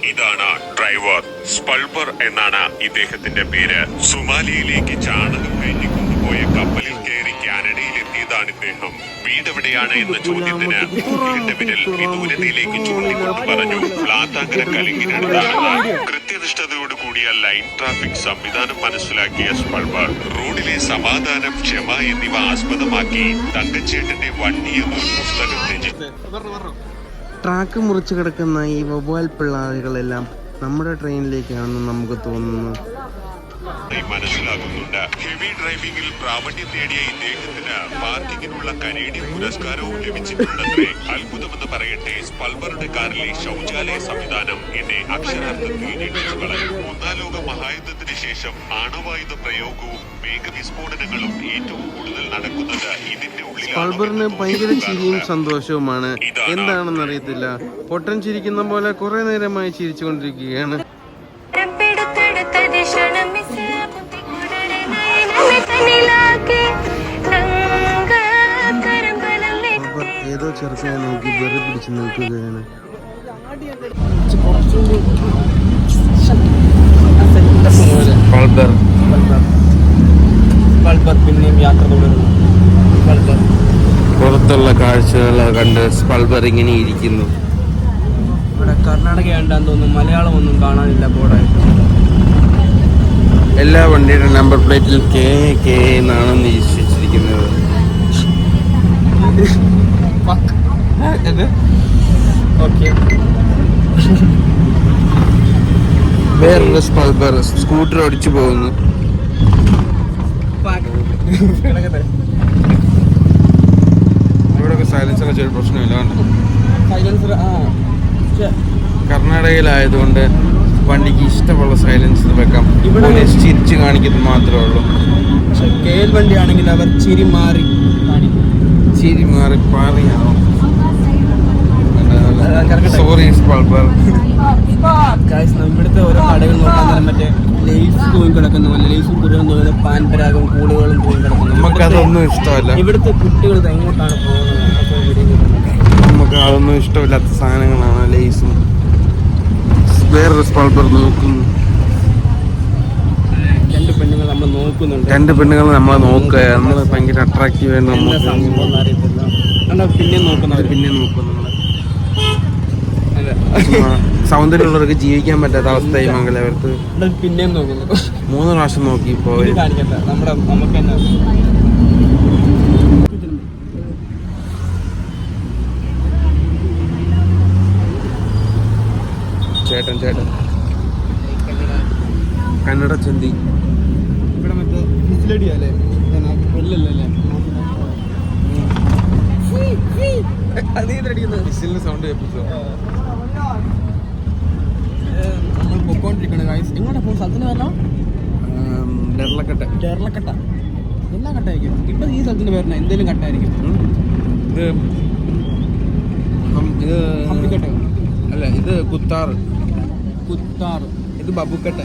ഇതാണ് ഡ്രൈവർ. സ്പൾബർ എന്നാണ് ഇദ്ദേഹത്തിന്റെ പേര്. സൊമാലിയയിലേക്ക് ചാണകം കയറ്റിക്കൊണ്ടുപോയ കപ്പലിൽ കയറി കാനഡയിൽ എത്തിയതാണ് ഇദ്ദേഹം. വീടെവിടെയാണ് എന്ന ചോദ്യത്തിന് കുട്ടിയുടെ വിരൽ വിദൂരതയിലേക്ക് ചൂണ്ടിക്കൊണ്ട് പറഞ്ഞു പ്ലാത്താങ്കര കലിങ്ങിനടുത്താണെന്ന്. കൃത്യനിഷ്ഠതയോട് കൂടിയ ലൈൻ ട്രാഫിക് സംവിധാനം മനസ്സിലാക്കിയ സ്പൾബർ റോഡിലെ സമാധാനം, ക്ഷമ എന്നിവ ആസ്പദമാക്കി തങ്കച്ചേട്ടന്റെ വണ്ടിയും ഒരു പുസ്തകം രചിച്ചു. ട്രാക്ക് മുറിച്ച് കിടക്കുന്ന ഈ വവ്വാൽ പിള്ളാറുകളെല്ലാം നമ്മുടെ ട്രെയിനിലേക്കാണെന്ന് നമുക്ക് തോന്നുന്നു. മനസ്സിലാകുന്നുണ്ട്. ഹെവി ഡ്രൈവിംഗിൽ പ്രാവണ്യം നേടിയ ഇദ്ദേഹത്തിന് പാർക്കിങ്ങിനുള്ള കനേഡിയൻ പുരസ്കാരവും ലഭിച്ചിട്ടുണ്ടത്രേ. അത്ഭുതമെന്ന് പറയട്ടെ, സ്പൾബറുടെ കാറിലെ ശൗചാലയ സംവിധാനം എന്നെ അക്ഷരാർത്ഥത്തിൽ ഞെട്ടിച്ചു കളയും. ഒന്നാം ലോക മഹായുദ്ധത്തിന് ശേഷം ആണവായുധ പ്രയോഗവും മേഘവിസ്ഫോടനങ്ങളും ഏറ്റവും കൂടുതൽ നടക്കുന്നത് ഇതിന്റെ ഉള്ളിൽ. സ്പൾബറിന് ഭയങ്കര ചിരിയും സന്തോഷവുമാണ്. എന്താണെന്ന് അറിയത്തില്ല. പൊട്ടൻ ചിരിക്കുന്ന പോലെ കുറെ നേരമായി ചിരിച്ചുകൊണ്ടിരിക്കുകയാണ്. ഏതോ ചെറുക്കനെ നോക്കി വെറി പിടിച്ച് നിൽക്കുകയാണ്. പിന്നെയും യാത്ര തുടരുന്നു. പുറത്തുള്ള കാഴ്ചകൾ കണ്ട് സ്പൾബർ ഇങ്ങനെ ഇരിക്കുന്നു. ഇവിടെ കർണാടകയാണ്ടാന്ന് തോന്നുന്നു. മലയാളം ഒന്നും കാണാനില്ല ബോർഡായിട്ട്. എല്ലാ വണ്ടിയുടെ നമ്പർ പ്ലേറ്റിൽ കെ കെ എന്നാണ് നിരീക്ഷിച്ചിരിക്കുന്നത്. വേറൊരു സ്പൾബർ സ്കൂട്ടർ ഓടിച്ചു പോകുന്നു. ഇവിടെ സൈലൻസർ ചെറിയ പ്രശ്നമില്ല. കർണാടകയിലായതുകൊണ്ട് വണ്ടിക്ക് ഇഷ്ടമുള്ള സൈലൻസർ വെക്കാം. ഇവിടെ ചിരിച്ച് കാണിക്കുന്നത് മാത്രമേ ഉള്ളൂ. പക്ഷെ കേൽ വണ്ടി ആണെങ്കിൽ അവർ ചിരി മാറി പാറിയാണോ? സോറി സ്പൾബർ. ഇവിടുത്തെ ഓരോ കടകൾ നോക്കാൻ തന്നെ മറ്റേ ലേസ് പോയി കിടക്കുന്ന പോലെ ലേസും കുരുകളും പാൻപരാഗം കൂടുകളും പോയി കിടക്കുന്നു. നമുക്കതൊന്നും ഇഷ്ടമല്ല. ഇവിടുത്തെ കുട്ടികൾ എങ്ങോട്ടാണ് പോകുന്നത്? നമുക്ക് അതൊന്നും ഇഷ്ടമില്ലാത്ത സാധനങ്ങളാണ് ലേസും. വേറൊരു സ്പൾബർ നോക്കുന്നു. രണ്ട് പെണ്ണുങ്ങൾ നമ്മളെ നോക്കുന്നുണ്ട്. രണ്ട് പെണ്ണുങ്ങൾ നമ്മളെ നോക്കുക. നമ്മൾ ഭയങ്കര അട്രാക്റ്റീവ് ആയിട്ട് നമ്മൾ അറിയത്തില്ല. പിന്നെ നോക്കുന്നവർ സൗന്ദര്യമുള്ളവർക്ക് ജീവിക്കാൻ പറ്റാത്ത അവസ്ഥയായി മംഗലാപുരത്ത്. പിന്നെയും നോക്കുന്നു. 3 പ്രാവശ്യം നോക്കി പോയി. നമുക്ക് തന്നെ ചേട്ടൻ കന്നഡ ചന്തി. ഇവിടെ മറ്റേ ഫിസിലടിയല്ലേ വിസിലിന് സൗണ്ട് കേൾപ്പിച്ചോ? നമ്മൾ പൊക്കോണ്ടിരിക്കണ ഗൈസ്. എങ്ങോട്ടാ പോകും? സ്ഥലത്തിന് പറഞ്ഞോ? ഡെർലക്കട്ട. എല്ലാ കട്ടായിരിക്കും. ഇപ്പൊ ഈ സ്ഥലത്തിന് പേരണ എന്തേലും കട്ടായിരിക്കും. ഇത് അല്ല, ഇത് കുത്താർ. ഇത് ബാബുക്കട്ട.